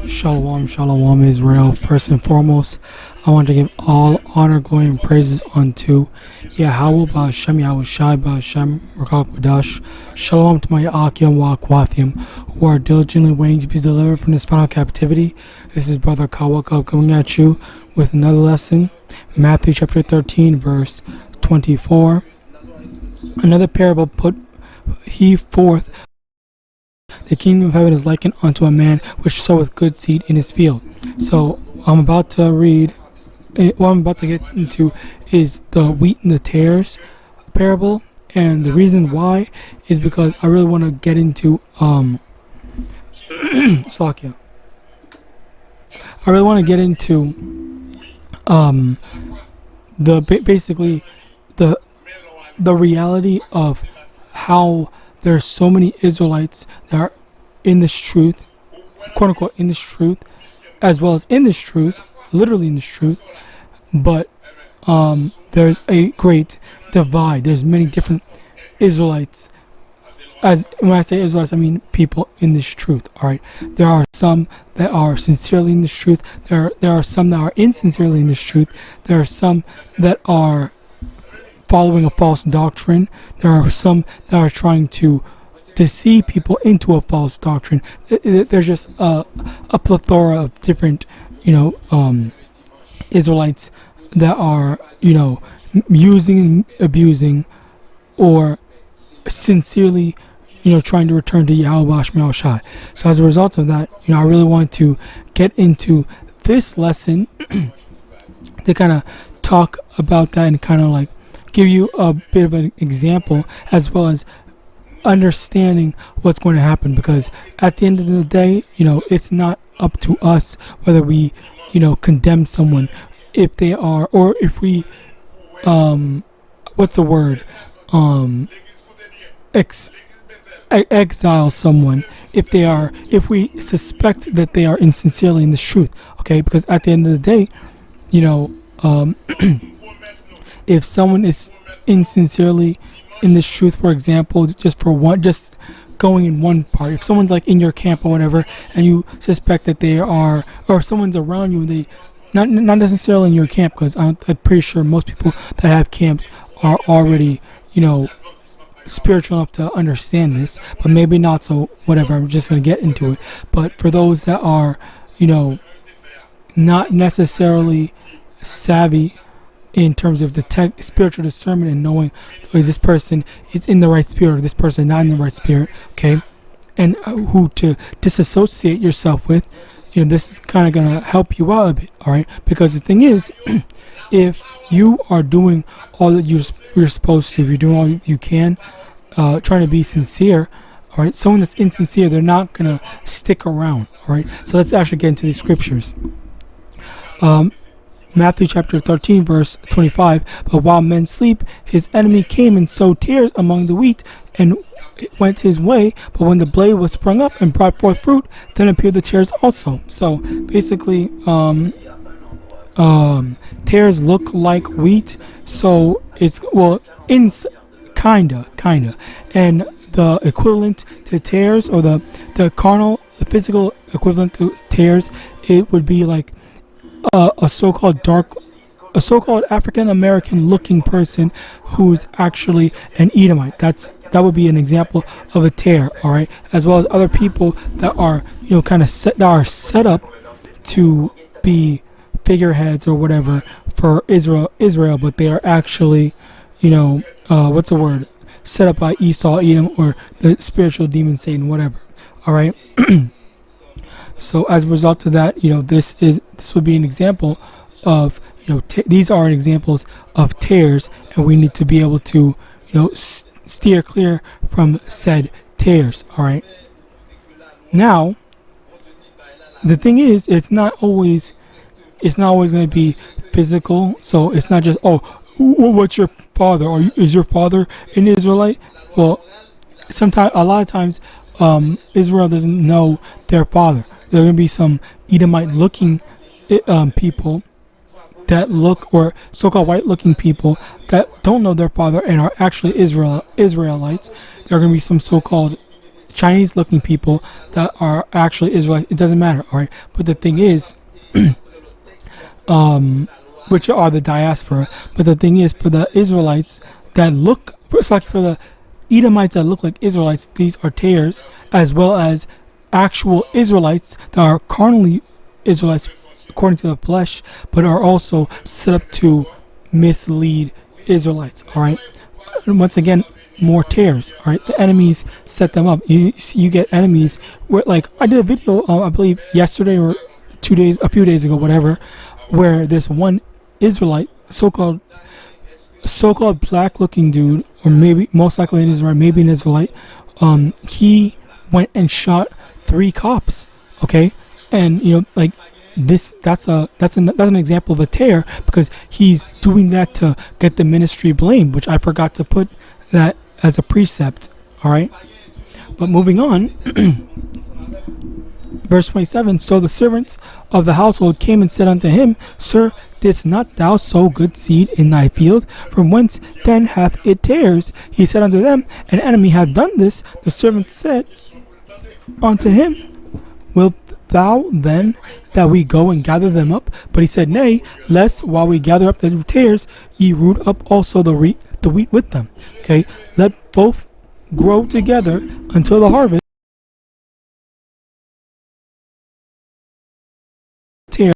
Shalom, shalom, Israel. First and foremost, I want to give all honor, glory, and praises unto YAHAWAH, Ba'Shem, Shalom to my YAHAWAH who are diligently waiting to be delivered from this final captivity. This is Brother Kawaka coming at you with another lesson. Matthew chapter 13, verse 24. Another parable put he forth. The kingdom of heaven is likened unto a man which soweth good seed in his field. So I'm about to read, what I'm about to get into is the wheat and the tares parable. And the reason why is because I really want to get into, Slakia. I really want to get into, basically the reality of how there are so many Israelites that are in this truth, quote unquote, in this truth, as well as in this truth, literally in this truth, but there's a great divide. There's many different Israelites. As when I say Israelites, I mean people in this truth. All right, there are some that are sincerely in this truth. There are some that are insincerely in this truth. There are some that are following a false doctrine. There are some that are trying to deceive people into a false doctrine. There's just a plethora of different, Israelites that are, using and abusing, or sincerely, trying to return to YAHAWAH. So as a result of that, I really want to get into this lesson to kind of talk about that and kind of like give you a bit of an example, as well as understanding what's going to happen, because at the end of the day, it's not up to us whether we, condemn someone if they are, or if we, exile someone if we suspect that they are insincerely in the truth, okay? Because at the end of the day, if someone is insincerely in this truth, for example, just going in one part, if someone's like in your camp or whatever, and you suspect that they are, or if someone's around you and they, not necessarily in your camp, because I'm pretty sure most people that have camps are already, spiritual enough to understand this, but maybe not, so whatever, I'm just going to get into it. But for those that are, not necessarily savvy in terms of the spiritual discernment and knowing whether this person is in the right spirit or this person not in the right spirit, okay, and who to disassociate yourself with, this is kind of going to help you out a bit, all right? Because the thing is, if you are doing all that you're supposed to, if you're doing all you can, trying to be sincere, all right, someone that's insincere, they're not going to stick around, all right? So let's actually get into the scriptures. Matthew chapter 13, verse 25. But while men sleep, his enemy came and sowed tares among the wheat, and it went his way. But when the blade was sprung up and brought forth fruit, then appeared the tares also. So basically, tares look like wheat. So it's, kinda. And the equivalent to tares, or the physical equivalent to tares, it would be like a so-called African American looking person who's actually an Edomite. That would be an example of a tare, all right, as well as other people that are set up to be figureheads or whatever for Israel, but they are actually, set up by Esau, Edom, or the spiritual demon Satan, whatever, all right. So as a result of that, this would be an example of, these are examples of tares, and we need to be able to, steer clear from said tares, all right? Now, the thing is, it's not always going to be physical. So it's not just, what's your father? Is your father an Israelite? Well, a lot of times, Israel doesn't know their father. There are going to be some Edomite-looking people that look, or so-called white-looking people that don't know their father and are actually Israelites. There are going to be some so-called Chinese looking people that are actually Israelites. It doesn't matter, all right. But the thing is, which are the diaspora. But the thing is, for the Israelites that look, it's like for the Edomites that look like Israelites, these are tares, as well as actual Israelites that are carnally Israelites according to the flesh, but are also set up to mislead Israelites. All right. And once again, more tares. All right. The enemies set them up. You get enemies where, like, I did a video, I believe yesterday or a few days ago, whatever, where this one Israelite, so-called black-looking dude, or maybe most likely an Israelite, maybe an Israelite, he went and shot 3 cops. Okay, and like that's an example of a tear, because he's doing that to get the ministry blamed, which I forgot to put that as a precept. All right, but moving on. Verse 27, so the servants of the household came and said unto him, Sir, didst not thou sow good seed in thy field? From whence then hath it tares? He said unto them, An enemy hath done this. The servant said unto him, Wilt thou then that we go and gather them up? But he said, Nay, lest while we gather up the tares, ye root up also the wheat with them. Okay, let both grow together until the harvest. Tear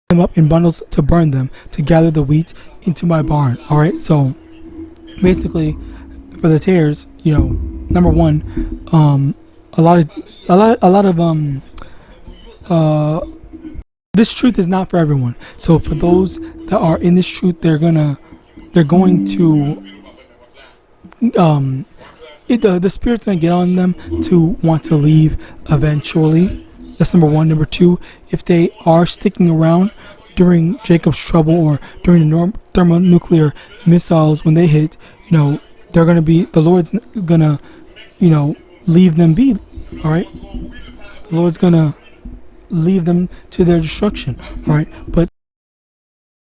them up in bundles to burn them, to gather the wheat into my barn. All right, so basically, for the tares, number one, a lot of this truth is not for everyone. So for those that are in this truth, they're going to the Spirit's gonna get on them to want to leave eventually. That's number one. Number two, if they are sticking around during Jacob's trouble or during the thermonuclear missiles when they hit, they're gonna be, the Lord's gonna, leave them be. All right, the Lord's gonna leave them to their destruction. All right, but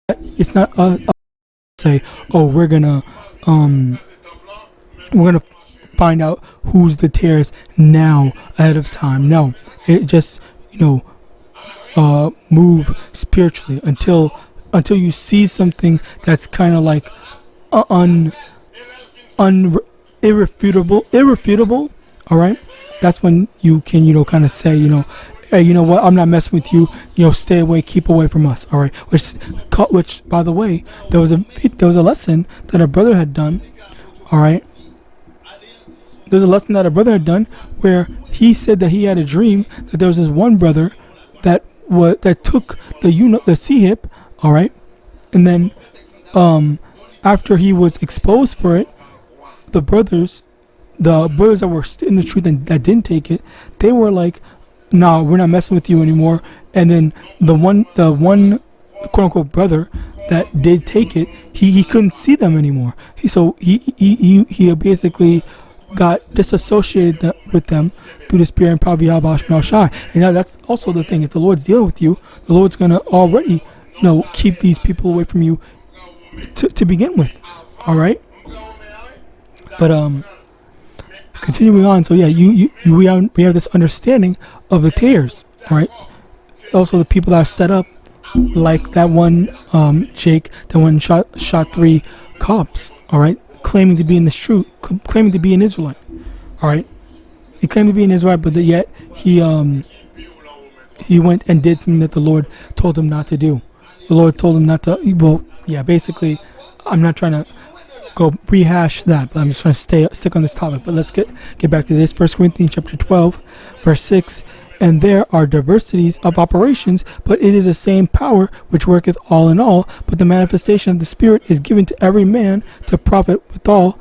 it's not say, oh, we're gonna find out who's the tares now ahead of time. No, it just move spiritually until you see something that's kind of like irrefutable. All right, that's when you can kind of say, hey, you know what, I'm not messing with you, stay away, keep away from us. All right, which by the way, there was a lesson that a brother had done. All right, there's a lesson that a brother had done where he said that he had a dream that there was this one brother that took the C-hip, all right, and then after he was exposed for it, the brothers that were in the truth and that didn't take it, they were like, no, we're not messing with you anymore. And then the one quote unquote brother that did take it, he couldn't see them anymore. He basically got disassociated with them through the Spirit and probably YAHAWAH. And now that's also the thing. If the Lord's dealing with you, the Lord's gonna already keep these people away from you to begin with. All right. But continuing on, so yeah, we have this understanding of the tares, all right. Also, the people that are set up, like that one Jake, that one shot 3 cops, all right, claiming to be in the truth, claiming to be an Israelite, all right. He claimed to be an Israelite, but yet he went and did something that the Lord told him not to do. The Lord told him not to. Well, yeah, basically, I'm not trying to go rehash that, but I'm just trying to stick on this topic. But let's get back to this. 1 Corinthians chapter 12, verse 6. And there are diversities of operations, but it is the same power which worketh all in all. But the manifestation of the Spirit is given to every man to profit withal.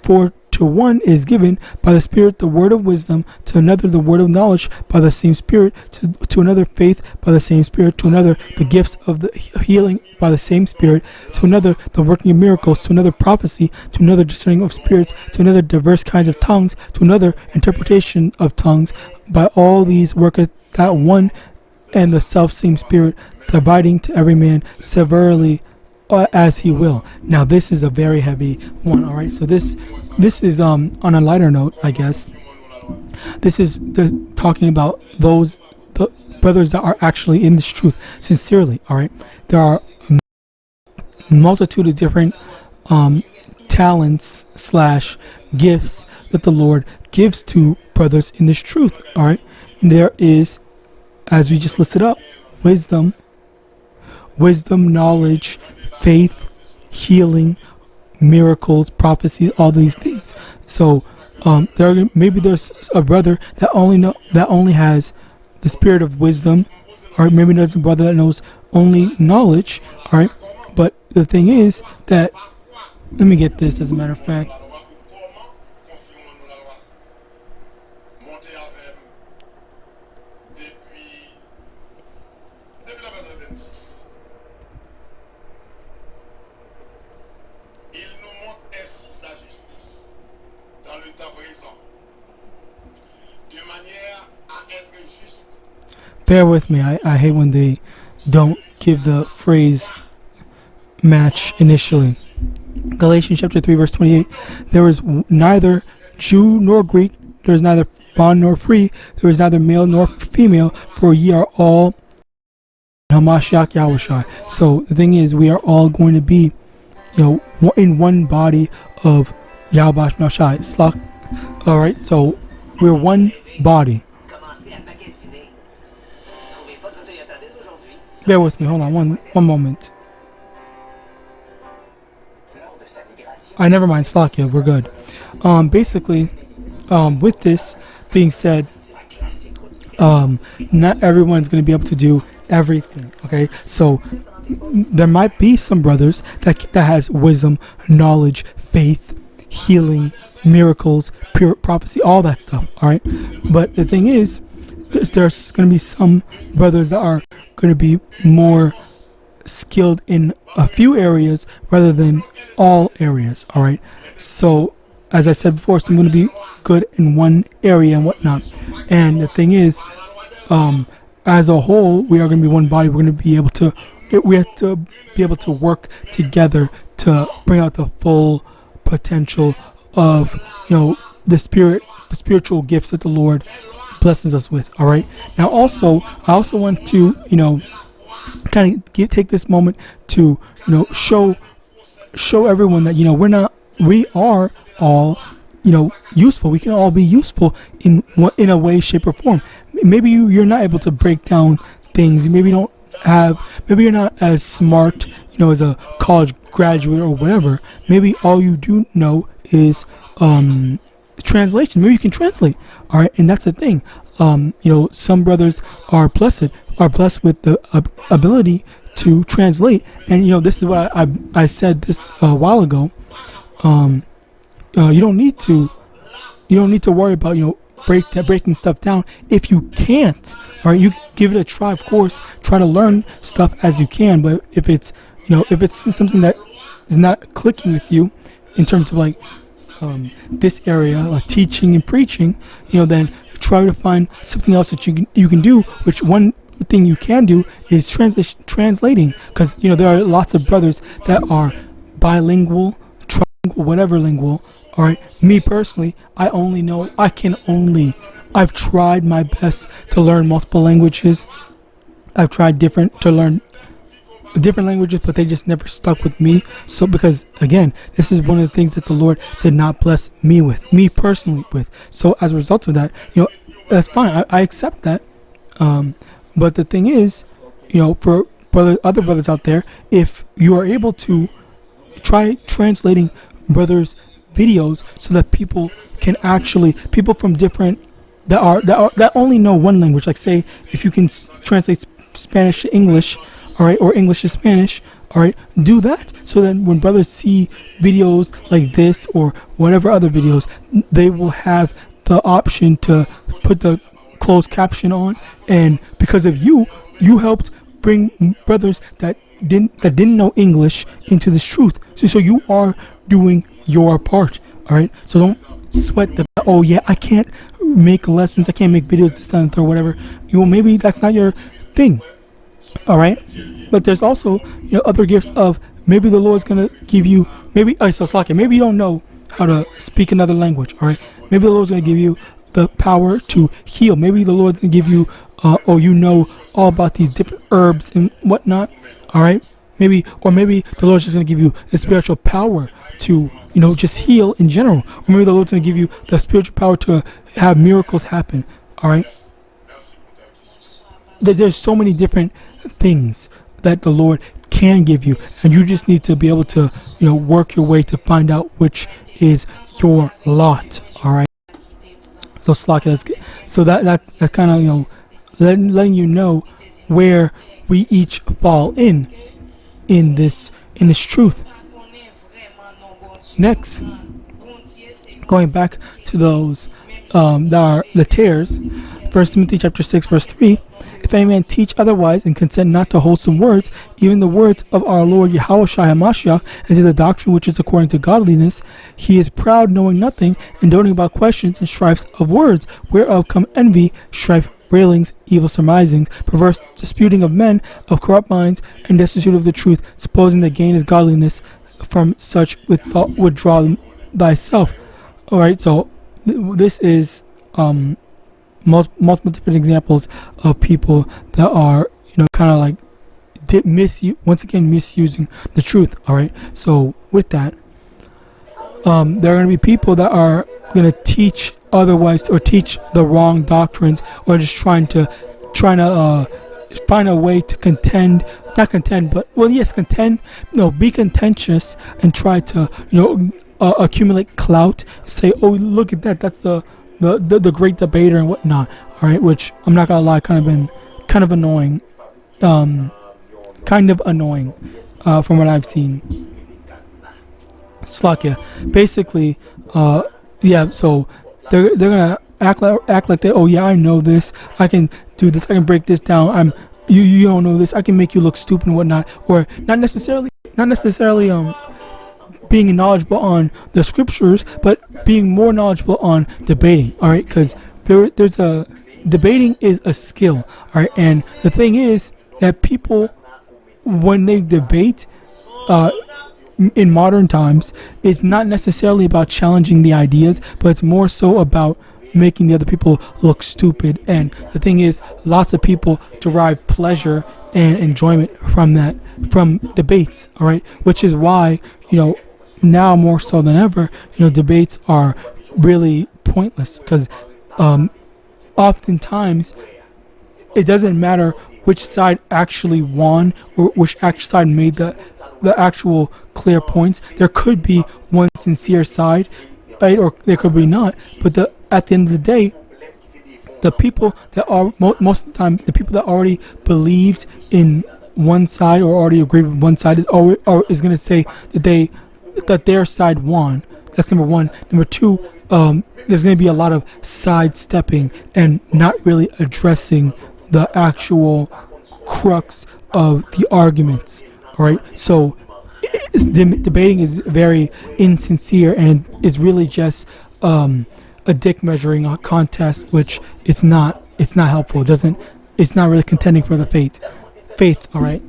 For to one is given by the Spirit the word of wisdom, to another the word of knowledge by the same Spirit, to another faith by the same Spirit, to another the gifts of the healing by the same Spirit, to another the working of miracles, to another prophecy, to another discerning of spirits, to another diverse kinds of tongues, to another interpretation of tongues. By all these worketh that one and the self-same Spirit, dividing to every man severally as he will. Now this is a very heavy one. All right, so this is on a lighter note, I guess. This is talking about the brothers that are actually in this truth sincerely. All right, there are a multitude of different talents / gifts that the Lord gives to brothers in this truth. All right, there is, as we just listed up, wisdom, knowledge, faith, healing, miracles, prophecy, all these things. So maybe there's a brother that only has the spirit of wisdom, or maybe there's a brother that knows only knowledge. All right, but the thing is that, let me get this as a matter of fact. Bear with me, I hate when they don't give the phrase match initially. Galatians chapter 3 verse 28, there is neither Jew nor Greek, there is neither bond nor free, there is neither male nor female, for ye are all HaMashiach YAHAWASHI. So the thing is, we are all going to be, in one body of YAHAWASHI. Alright, so we're one body. Bear with me, hold on one moment. Never mind, Slakia, we're good. Basically, with this being said, not everyone's going to be able to do everything, okay? So there might be some brothers that has wisdom, knowledge, faith, healing, miracles, pure prophecy, all that stuff, all right? But the thing is, there's going to be some brothers that are going to be more skilled in a few areas rather than all areas. All right, so as I said before, some going to be good in one area and whatnot. And the thing is, as a whole, we are going to be one body. We're going to be able to work together to bring out the full potential of the spiritual gifts that the Lord blesses us with. All right, now I also want to kind of take this moment to show everyone that we are all useful. We can all be useful in a way, shape, or form. Maybe you're not able to break down things. Maybe you're not as smart as a college graduate or whatever. Maybe all you do know is translation. Maybe you can translate. All right, and that's the thing. Some brothers are blessed with the ability to translate, and this is what I said this a while ago. You don't need to worry about breaking stuff down if you can't. All right, you give it a try, of course. Try to learn stuff as you can, but if it's something that is not clicking with you in terms of this area, like teaching and preaching, then try to find something else that you can do. Which one thing you can do is translating, because there are lots of brothers that are bilingual, trilingual, whatever lingual. All right, me personally, I've tried my best to learn multiple languages. I've tried to learn different languages, but they just never stuck with me. So because again, this is one of the things that the Lord did not bless me personally with. So as a result of that, that's fine. I accept that. But the thing is, for other brothers out there, if you are able to try translating brothers' videos so that people from different that only know one language, like say if you can translate Spanish to English, all right, or English to Spanish, all right, do that. So then when brothers see videos like this or whatever other videos, they will have the option to put the closed caption on, and because of you helped bring brothers that didn't know English into this truth. So you are doing your part, all right? So don't sweat I can't make lessons, I can't make videos this, that, and third, whatever. Maybe that's not your thing. All right, but there's also other gifts of maybe the Lord's gonna give you maybe you don't know how to speak another language. All right, maybe the Lord's gonna give you the power to heal. Maybe the Lord's going to give you, or you know all about these different herbs and whatnot. All right. Maybe the Lord's just going to give you the spiritual power to, just heal in general. Or maybe the Lord's going to give you the spiritual power to have miracles happen. All right. There's so many different things that the Lord can give you, and you just need to be able to, work your way to find out which is your lot. All right. So that's kind of letting you know where we each fall in this truth. Next, going back to those that are the tares, 1 Timothy chapter 6 verse 3. If any man teach otherwise and consent not to wholesome words, even the words of our Lord YAHAWASHI HaMashiach, and to the doctrine which is according to godliness, he is proud, knowing nothing, and doting about questions and strifes of words, whereof come envy, strife, railings, evil surmisings, perverse disputing of men of corrupt minds, and destitute of the truth, supposing that gain is godliness. From such withdraw thyself. All right, so this is multiple different examples of people that are, kind of like misusing the truth. All right, so with that, there are going to be people that are going to teach otherwise, or teach the wrong doctrines, or just trying to find a way to be contentious and try to accumulate clout. Say, oh, look at that, that's the great debater and whatnot. All right, which I'm not gonna lie, kind of annoying, from what I've seen. Slakia, basically, yeah. So they're gonna act like they, oh yeah, I know this, I can do this, I can break this down. You don't know this, I can make you look stupid and whatnot, or not necessarily being knowledgeable on the scriptures, but being more knowledgeable on debating. All right, because debating is a skill. All right, and the thing is that people, when they debate, in modern times, it's not necessarily about challenging the ideas, but it's more so about making the other people look stupid. And the thing is, lots of people derive pleasure and enjoyment from debates. All right, which is why now more so than ever, debates are really pointless, because oftentimes it doesn't matter which side actually won or which side made the actual clear points. There could be one sincere side, right, or there could be not. But at the end of the day, the people that are most of the time, the people that already believed in one side or already agreed with one side is going to say that their side won. That's number one. Number two, there's going to be a lot of sidestepping and not really addressing the actual crux of the arguments. All right, so debating is very insincere and is really just a dick measuring contest, which it's not helpful. It's not really contending for the faith. All right.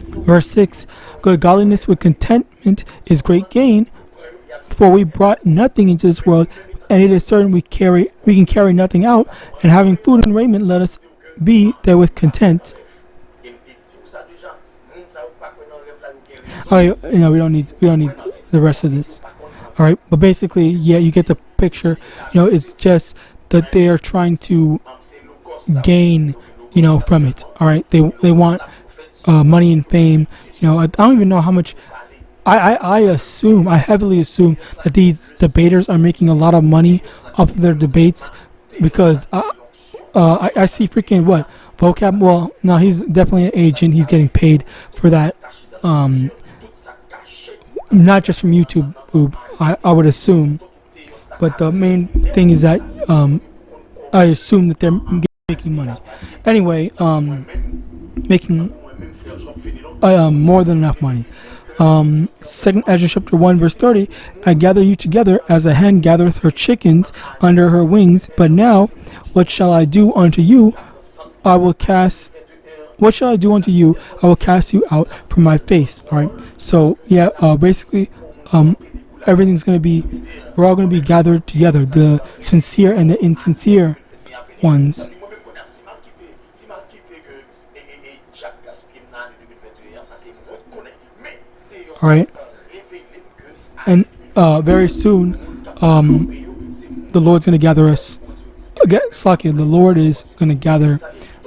Verse 6, good godliness with contentment is great gain, for we brought nothing into this world, and it is certain we can carry nothing out, and having food and raiment, let us be therewith content. Oh, we don't need the rest of this. All right, but basically, yeah, you get the picture. It's just that they are trying to gain, from it. All right, they want money and fame. I don't even know how much. I heavily assume that these debaters are making a lot of money off of their debates, because I see freaking what vocab. Well, no, he's definitely an agent. He's getting paid for that. Not just from YouTube, I would assume, but the main thing is that I assume that they're making money. Anyway, making more than enough money. 2 Ezra chapter 1 verse 30, I gather you together as a hen gathereth her chickens under her wings, but now what shall I do unto you? What shall I do unto you? I will cast you out from my face. All right. So yeah, basically, everything's going to be, we're all going to be gathered together, the sincere and the insincere ones. All right, and very soon, the Lord's going to gather us. The Lord is going to gather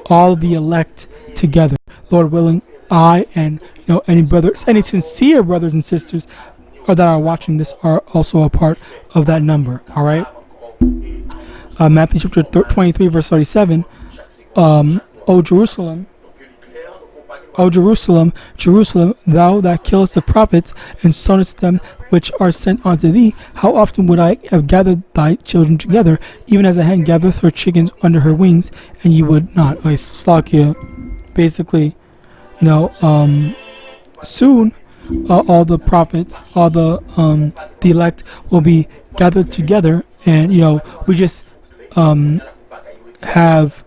all the elect together. Lord willing, I and any sincere brothers and sisters that are watching this are also a part of that number. All right. Matthew chapter 23 verse 37. O Jerusalem, Jerusalem, thou that killest the prophets and stonest them which are sent unto thee, how often would I have gathered thy children together, even as a hen gathereth her chickens under her wings, and ye would not. Like Slakia, basically, soon all the prophets, all the elect will be gathered together, and we just have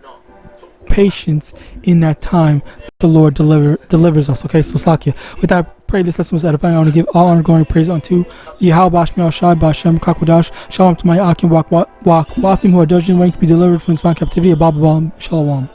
patience in that time that the Lord delivers us. Okay, so Slakia. With that, I pray this lesson was edifying. I want to give all honor, glory, and praise unto YAHAWASHI, Ba'Shem, Shalom to my Akim, Wathim, who are judging, waiting to be delivered from this fine captivity. Shalom.